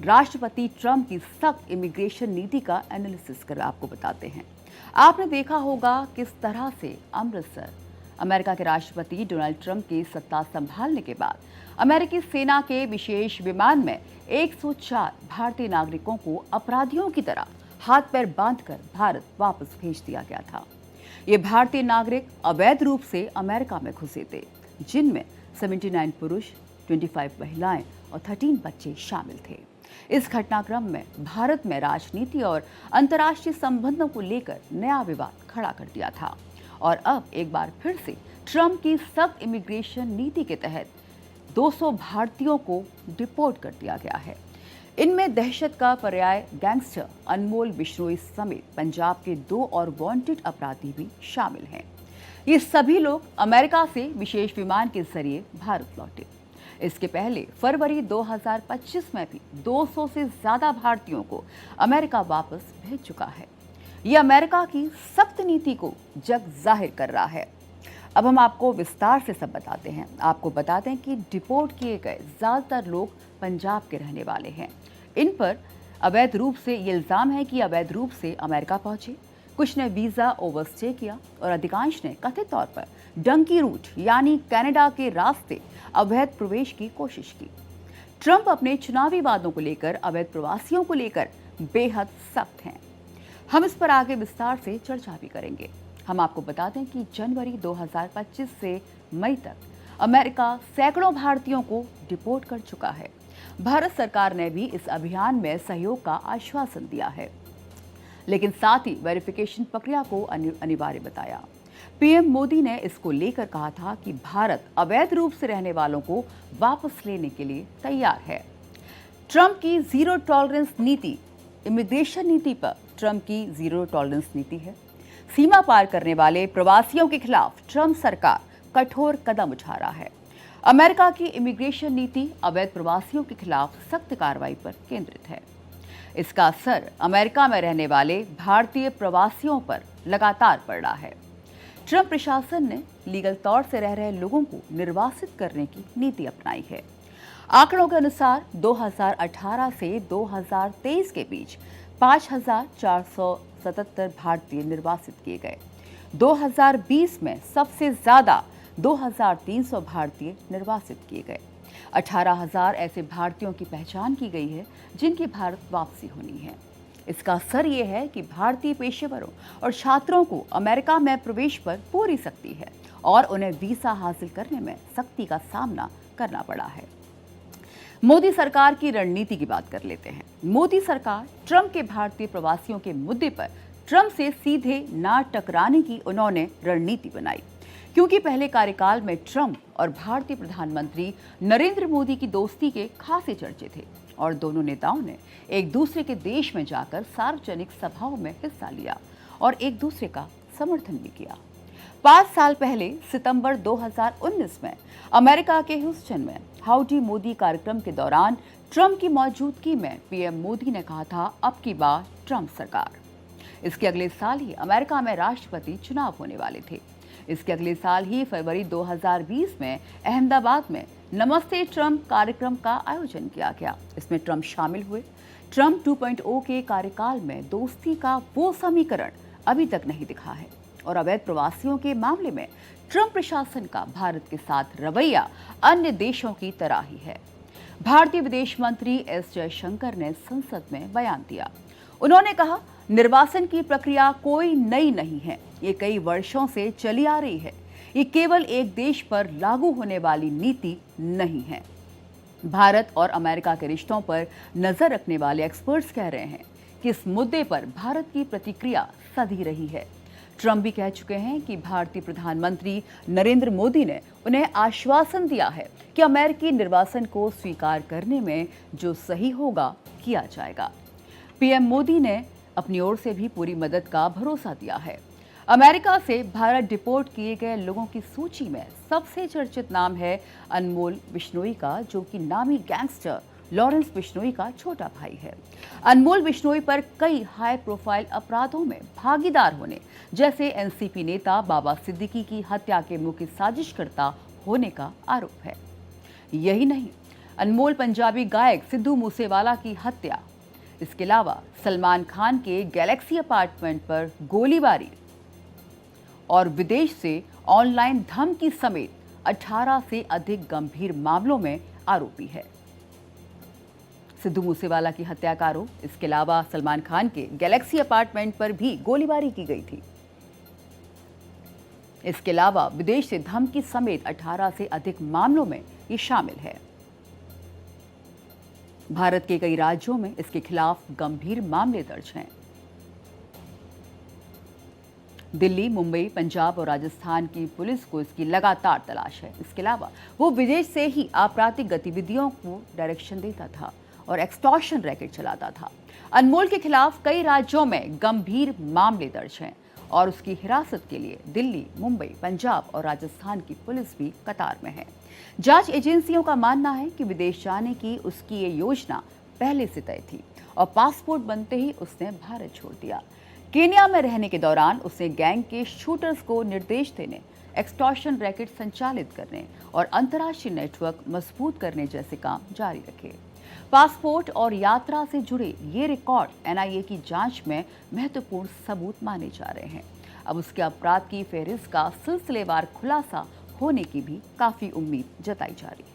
राष्ट्रपति ट्रंप की सख्त इमिग्रेशन नीति का एनालिसिस कर आपको बताते हैं। आपने देखा होगा किस तरह से अमृतसर अमेरिका के राष्ट्रपति डोनाल्ड ट्रंप की सत्ता संभालने के बाद अमेरिकी सेना के विशेष विमान में 104 भारतीय नागरिकों को अपराधियों की तरह हाथ पैर बांधकर भारत वापस भेज दिया गया था। ये भारतीय नागरिक अवैध रूप से अमेरिका में घुसे थे, जिनमें 79 पुरुष, 25 महिलाएं और 13 बच्चे शामिल थे। इस घटनाक्रम में भारत में राजनीति और अंतर्राष्ट्रीय संबंधों को लेकर नया विवाद खड़ा कर दिया था और अब एक बार फिर से ट्रंप की सख्त इमिग्रेशन नीति के तहत 200 भारतीयों को डिपोर्ट कर दिया गया है। इनमें दहशत का पर्याय गैंगस्टर अनमोल बिश्नोई समेत पंजाब के 2 और वांटेड अपराधी भी शामिल हैं। ये सभी लोग अमेरिका से विशेष विमान के जरिए भारत लौटे। इसके पहले फरवरी 2025 में भी 200 से ज्यादा भारतीयों को अमेरिका वापस भेज चुका है। ये अमेरिका की सख्त नीति को जग जाहिर कर रहा है। अब हम आपको विस्तार से सब बताते हैं। आपको बताते हैं कि डिपोर्ट किए गए ज्यादातर लोग पंजाब के रहने वाले हैं। इन पर अवैध रूप से ये इल्जाम है कि अवैध रूप से अमेरिका पहुंचे। कुछ ने वीजा ओवरस्टे किया और अधिकांश ने कथित तौर पर डंकी रूट यानी कनाडा के रास्ते अवैध प्रवेश की कोशिश की। ट्रंप अपने चुनावी वादों को लेकर अवैध प्रवासियों को लेकर बेहद सख्त हैं। हम इस पर आगे विस्तार से चर्चा भी करेंगे। हम आपको बता दें कि जनवरी 2025 से मई तक अमेरिका सैकड़ों भारतीयों को डिपोर्ट कर चुका है। भारत सरकार ने भी इस अभियान में सहयोग का आश्वासन दिया है, लेकिन साथ ही वेरिफिकेशन प्रक्रिया को अनिवार्य बताया। पीएम मोदी ने इसको लेकर कहा था कि भारत अवैध रूप से रहने वालों को वापस लेने के लिए तैयार है। ट्रंप की जीरो टॉलरेंस नीति, इमिग्रेशन नीति पर ट्रंप की जीरो टॉलरेंस नीति है। सीमा पार करने वाले प्रवासियों के खिलाफ ट्रंप सरकार कठोर कदम उठा रहा है। अमेरिका की इमिग्रेशन नीति अवैध प्रवासियों के खिलाफ सख्त कार्रवाई पर केंद्रित है। इसका असर अमेरिका में रहने वाले भारतीय प्रवासियों पर लगातार पड़ रहा है। ट्रंप प्रशासन ने लीगल तौर से रह रहे लोगों को निर्वासित करने की नीति अपनाई है। आंकड़ों के अनुसार 2018 से 2023 के बीच 5,477 भारतीय निर्वासित किए गए। 2020 में सबसे ज्यादा 2,300 भारतीय निर्वासित किए गए। 18,000 ऐसे भारतीयों की पहचान की गई है जिनकी भारत वापसी होनी है। इसका असर ये है कि भारतीय पेशेवरों और छात्रों को अमेरिका में प्रवेश पर पूरी सख्ती है और उन्हें वीजा हासिल करने में सख्ती का सामना करना पड़ा है। मोदी सरकार की रणनीति की बात कर लेते हैं। मोदी सरकार ट्रंप के भारतीय प्रवासियों के मुद्दे पर ट्रंप से सीधे ना टकराने की उन्होंने रणनीति बनाई, क्योंकि पहले कार्यकाल में ट्रंप और भारतीय प्रधानमंत्री नरेंद्र मोदी की दोस्ती के खासे चर्चे थे और दोनों नेताओं ने एक दूसरे के देश में जाकर सार्वजनिक सभाओं में हिस्सा लिया और एक दूसरे का समर्थन भी किया। 5 साल पहले सितंबर 2019 में अमेरिका के ह्यूस्टन में हाउडी मोदी कार्यक्रम के दौरान ट्रंप की मौजूदगी में पीएम मोदी ने कहा था, अब की बार ट्रंप सरकार। इसके अगले साल ही अमेरिका में राष्ट्रपति चुनाव होने वाले थे। इसके अगले साल ही फरवरी 2020 में अहमदाबाद में नमस्ते ट्रंप कार्यक्रम का आयोजन किया गया। इसमें ट्रंप शामिल हुए। ट्रंप 2.0 के कार्यकाल में दोस्ती का वो समीकरण अभी तक नहीं दिखा है और अवैध प्रवासियों के मामले में ट्रंप प्रशासन का भारत के साथ रवैया अन्य देशों की तरह ही है। भारतीय विदेश मंत्री एस जयशंकर ने संसद में बयान दिया। उन्होंने कहा, निर्वासन की प्रक्रिया कोई नई नहीं है, ये कई वर्षों से चली आ रही है। ये केवल एक देश पर लागू होने वाली नीति नहीं है। भारत और अमेरिका के रिश्तों पर नजर रखने वाले एक्सपर्ट्स कह रहे हैं कि इस मुद्दे पर भारत की प्रतिक्रिया सधी रही है। ट्रंप भी कह चुके हैं कि भारतीय प्रधानमंत्री नरेंद्र मोदी ने उन्हें आश्वासन दिया है कि अमेरिकी निर्वासन को स्वीकार करने में जो सही होगा किया जाएगा। पीएम मोदी ने अपनी ओर से भी पूरी मदद का भरोसा दिया है। अमेरिका से भारत डिपोर्ट किए गए लोगों की सूची में सबसे चर्चित नाम है अनमोल बिश्नोई का, जो कि नामी गैंगस्टर लॉरेंस बिश्नोई का छोटा भाई है। अनमोल बिश्नोई पर कई हाई प्रोफाइल अपराधों में भागीदार होने, जैसे एनसीपी नेता बाबा सिद्दीकी की हत्या के मुख्य साजिशकर्ता होने का आरोप है। यही नहीं, अनमोल पंजाबी गायक सिद्धू मूसेवाला की हत्या, इसके अलावा सलमान खान के गैलेक्सी अपार्टमेंट पर गोलीबारी और विदेश से ऑनलाइन धमकी समेत 18 से अधिक गंभीर मामलों में आरोपी है। सिद्धू मूसेवाला की हत्या का आरोप, इसके अलावा सलमान खान के गैलेक्सी अपार्टमेंट पर भी गोलीबारी की गई थी। इसके अलावा विदेश से धमकी समेत 18 से अधिक मामलों में ये शामिल है। भारत के कई राज्यों में इसके खिलाफ गंभीर मामले दर्ज हैं। दिल्ली, मुंबई, पंजाब और राजस्थान की पुलिस को इसकी लगातार तलाश है। इसके अलावा वो विदेश से ही आपराधिक गतिविधियों को डायरेक्शन देता था और एक्सटॉर्शन रैकेट चलाता था। अनमोल के खिलाफ कई राज्यों में गंभीर मामले दर्ज हैं और उसकी हिरासत के लिए दिल्ली, मुंबई, पंजाब और राजस्थान की पुलिस भी कतार में है। जांच एजेंसियों का मानना है कि विदेश जाने की उसकी ये योजना पहले से तय थी और पासपोर्ट बनते ही उसने भारत छोड़ दिया। केन्या में रहने के दौरान उसने गैंग के शूटर्स को निर्देश देने, एक्सटॉर्शन रैकेट संचालित करने और अंतर्राष्ट्रीय नेटवर्क मजबूत करने जैसे काम जारी रखे। पासपोर्ट और यात्रा से जुड़े ये रिकॉर्ड एनआईए की जांच में महत्वपूर्ण सबूत माने जा रहे हैं। अब उसके अपराध की फेहरिस्त का सिलसिलेवार खुलासा होने की भी काफी उम्मीद जताई जा रही है।